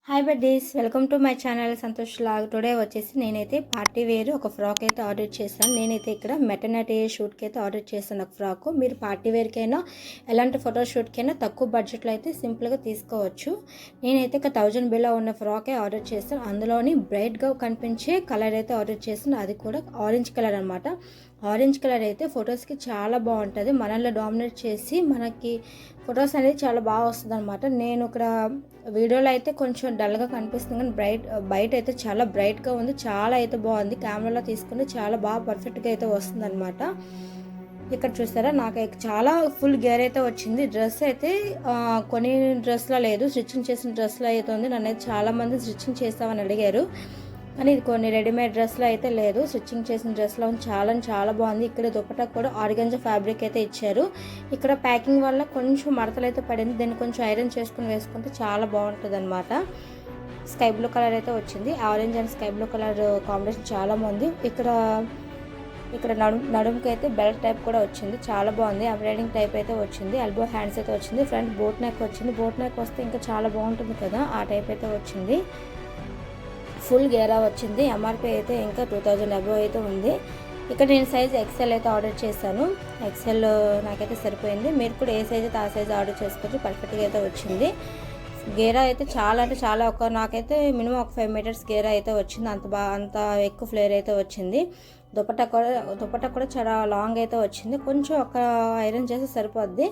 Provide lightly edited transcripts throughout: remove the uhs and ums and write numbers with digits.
Hi buddies, welcome to my channel Santosh log. Today వచ్చేసి నేనైతే party wear ఒక frock అయితే ఆర్డర్ చేశాను. నేనైతే ఇక్కడ మెటర్నిటీ షూట్కి అయితే ఆర్డర్ చేశాను ఒక ఫ్రాక్. మీరు పార్టీ వేర్కైనా ఎలాంటి ఫోటో షూట్కైనా తక్కువ బడ్జెట్లో అయితే సింపుల్గా తీసుకోవచ్చు. నేనైతే ఒక 1000 బిలో ఉన్న ఫ్రాకే ఆర్డర్ చేశాను. అందులోని బ్రైట్గా కనిపించే కలర్ అయితే ఆర్డర్ చేశాను. అది కూడా ఆరెంజ్ కలర్ అనమాట. ఆరెంజ్ కలర్ అయితే ఫొటోస్కి చాలా బాగుంటుంది. మనల్ని డామినేట్ చేసి మనకి ఫొటోస్ అనేది చాలా బాగా వస్తుంది అనమాట. నేను ఇక్కడ వీడియోలో అయితే కొంచెం డల్గా కనిపిస్తుంది, కానీ బయట అయితే చాలా బ్రైట్గా ఉంది. చాలా అయితే బాగుంది. కెమెరాలో తీసుకుంటే చాలా బాగా పర్ఫెక్ట్గా అయితే వస్తుంది అనమాట. ఇక్కడ చూసారా, నాకు చాలా ఫుల్ గేర్ అయితే వచ్చింది. డ్రెస్ అయితే కొన్ని డ్రెస్లో లేదు, స్టిచ్చింగ్ చేసిన డ్రెస్లో అయితే ఉంది. నన్ను అయితే చాలామంది స్టిచ్చింగ్ చేస్తామని అడిగారు, కానీ ఇది కొన్ని రెడీమేడ్ డ్రెస్లో అయితే లేదు. స్టిచ్చింగ్ చేసిన డ్రెస్లో చాలా బాగుంది. ఇక్కడ దుపట్టా కూడా ఆర్గంజా ఫ్యాబ్రిక్ అయితే ఇచ్చారు. ఇక్కడ ప్యాకింగ్ వల్ల కొంచెం మడతలు అయితే పడింది. దీన్ని కొంచెం ఐరన్ చేసుకుని వేసుకుంటే చాలా బాగుంటుంది అనమాట. స్కై బ్లూ కలర్ అయితే వచ్చింది. Orange and sky blue colour combination చాలా బాగుంది. ఇక్కడ నడుముకి అయితే బెల్ట్ టైప్ కూడా వచ్చింది, చాలా బాగుంది. ఎంబ్రాయిడింగ్ టైప్ అయితే వచ్చింది. ఎల్బో హ్యాండ్స్ అయితే వచ్చింది. ఫ్రంట్ బోట్ నెక్ వచ్చింది. బోట్ నెక్ వస్తే ఇంకా చాలా బాగుంటుంది కదా, ఆ టైప్ అయితే వచ్చింది. ఫుల్ గేరా వచ్చింది. ఎంఆర్పి అయితే ఇంకా 2000 అబోవ్ అయితే ఉంది. ఇక్కడ నేను సైజ్ ఎక్సెల్ అయితే ఆర్డర్ చేశాను. ఎక్సెల్ నాకైతే సరిపోయింది. మీరు కూడా ఏ సైజ్ అయితే ఆ సైజ్ ఆర్డర్ చేసుకోవచ్చు. పర్ఫెక్ట్గా అయితే వచ్చింది. గేరా అయితే చాలా నాకైతే మినిమం ఒక 5 మీటర్స్ గేరా అయితే వచ్చింది. అంత ఎక్కువ ఫ్లేర్ అయితే వచ్చింది. దుపట్టా కూడా చాలా లాంగ్ అయితే వచ్చింది. కొంచెం ఒక ఐరన్ చేస్తే సరిపోద్ది.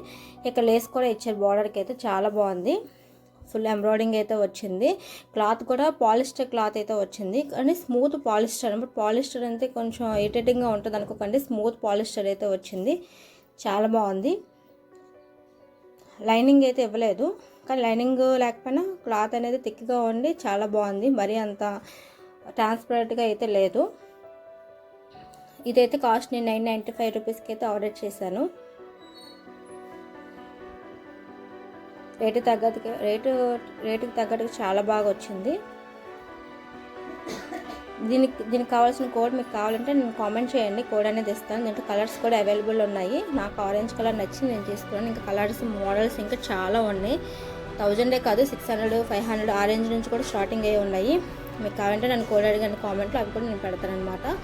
ఇక్కడ లేస్ కూడా ఇచ్చారు. బార్డర్కి అయితే చాలా బాగుంది. ఫుల్ ఎంబ్రాయిడింగ్ అయితే వచ్చింది. క్లాత్ కూడా పాలిస్టర్ క్లాత్ అయితే వచ్చింది, కానీ స్మూత్ పాలిస్టర్ అనమాట. పాలిస్టర్ అయితే కొంచెం ఇరిటేటింగ్గా ఉంటుంది అనుకోకండి. స్మూత్ పాలిస్టర్ అయితే వచ్చింది. చాలా బాగుంది. లైనింగ్ అయితే ఇవ్వలేదు, కానీ లైనింగ్ లేకపోయినా క్లాత్ అనేది థిక్గా ఉండి చాలా బాగుంది. మరీ అంత ట్రాన్స్పరెంట్గా అయితే లేదు. ఇదైతే కాస్ట్ నేను 995 రూపీస్కి అయితే ఆర్డర్ చేశాను. రేటుకి తగ్గట్టుగా చాలా బాగా వచ్చింది. దీనికి కావాల్సిన కోడ్ మీకు కావాలంటే నేను కామెంట్ చేయండి, కోడ్ అనేది ఇస్తాను. దీంట్లో కలర్స్ కూడా అవైలబుల్ ఉన్నాయి. నాకు ఆరెంజ్ కలర్ నచ్చి నేను తీసుకున్నాను. ఇంకా కలర్స్ మోడల్స్ ఇంకా చాలా ఉన్నాయి. 1000 కాదు, 600, 500 ఆరెంజ్ నుంచి కూడా స్టార్టింగ్ అయ్యి ఉన్నాయి. మీకు కావాలంటే నన్ను కోడ్ అడిగిన కామెంట్లో అవి కూడా నేను పెడతాను అనమాట.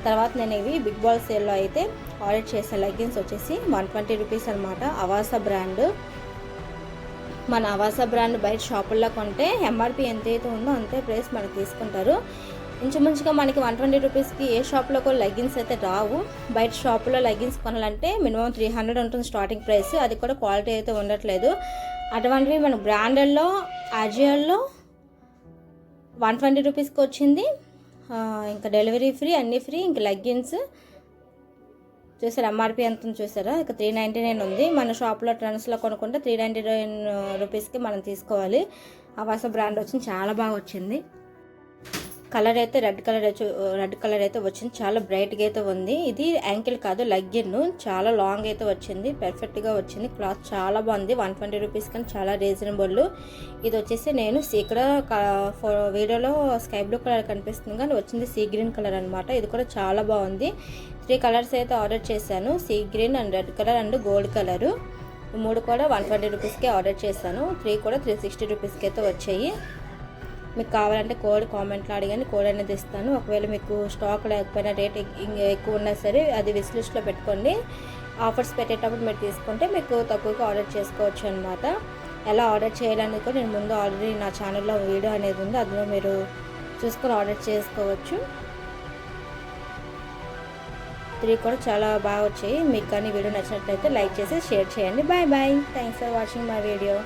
తర్వాత నేను ఇవి బిగ్ బాల్ సేల్లో అయితే ఆర్డర్ చేశాను. లెగ్గిన్స్ వచ్చేసి 120 రూపీస్ అనమాట. అవాసా బ్రాండ్. మన అవాసా బ్రాండ్ బయట షాపుల్లో కొంటే ఎంఆర్పి ఎంతైతే ఉందో అంతే ప్రైస్ మనకు తీసుకుంటారు. ఇంచుమించుగా మనకి 120 రూపీస్కి ఏ షాప్లో కూడా లెగ్గిన్స్ అయితే రావు. బయట షాపులో లెగ్గిన్స్ కొనాలంటే మినిమం 300 ఉంటుంది స్టార్టింగ్ ప్రైస్. అది కూడా క్వాలిటీ అయితే ఉండట్లేదు. అటువంటివి మన బ్రాండెడ్లో అజియోలో 120 రూపీస్కి వచ్చింది. ఇంకా డెలివరీ ఫ్రీ, అన్నీ ఫ్రీ. ఇంకా లెగ్గిన్స్ చూసారా, ఎంఆర్పి ఎంత చూసారా, ఇక 399 ఉంది. మన షాప్లో ట్రెండ్స్లో కొనుక్కుంటే 399 రూపీస్కి మనం తీసుకోవాలి. అవాసా బ్రాండ్ వచ్చింది, చాలా బాగా వచ్చింది. కలర్ అయితే రెడ్ కలర్ అయితే వచ్చింది. చాలా బ్రైట్గా అయితే ఉంది. ఇది యాంకిల్ కాదు, లెగ్గిన్. చాలా లాంగ్ అయితే వచ్చింది. పర్ఫెక్ట్గా వచ్చింది. క్లాత్ చాలా బాగుంది. 120 రూపీస్ కానీ చాలా రీజనబుల్. ఇది వచ్చేసి నేను ఇక్కడ వీడియోలో స్కై బ్లూ కలర్ కనిపిస్తుంది, కానీ వచ్చింది సీ గ్రీన్ కలర్ అనమాట. ఇది కూడా చాలా బాగుంది. 3 కలర్స్ అయితే ఆర్డర్ చేశాను. Sea green and red colour and gold colour. ఈ 3 కూడా 120 రూపీస్కి ఆర్డర్ చేశాను. 3 కూడా 360 రూపీస్కి అయితే వచ్చాయి. మీకు కావాలంటే కోడ్ కామెంట్లో అడిగాను, కోడ్ అనేది ఇస్తాను. ఒకవేళ మీకు స్టాక్ లేకపోయినా రేట్ ఎక్కువ ఉన్నా సరే అది విష్ లిస్ట్లో పెట్టుకోండి. ఆఫర్స్ పెట్టేటప్పుడు మీరు తీసుకుంటే మీకు తక్కువగా ఆర్డర్ చేసుకోవచ్చు అనమాట. ఎలా ఆర్డర్ చేయాలనేది కూడా నేను ముందు ఆల్రెడీ నా ఛానల్లో వీడియో అనేది ఉంది, అందులో మీరు చూసుకొని ఆర్డర్ చేసుకోవచ్చు. 3 కూడా చాలా బాగా వచ్చాయి. మీకు కానీ వీడియో నచ్చినట్లయితే లైక్ చేసి షేర్ చేయండి. Bye. Thanks for watching my video.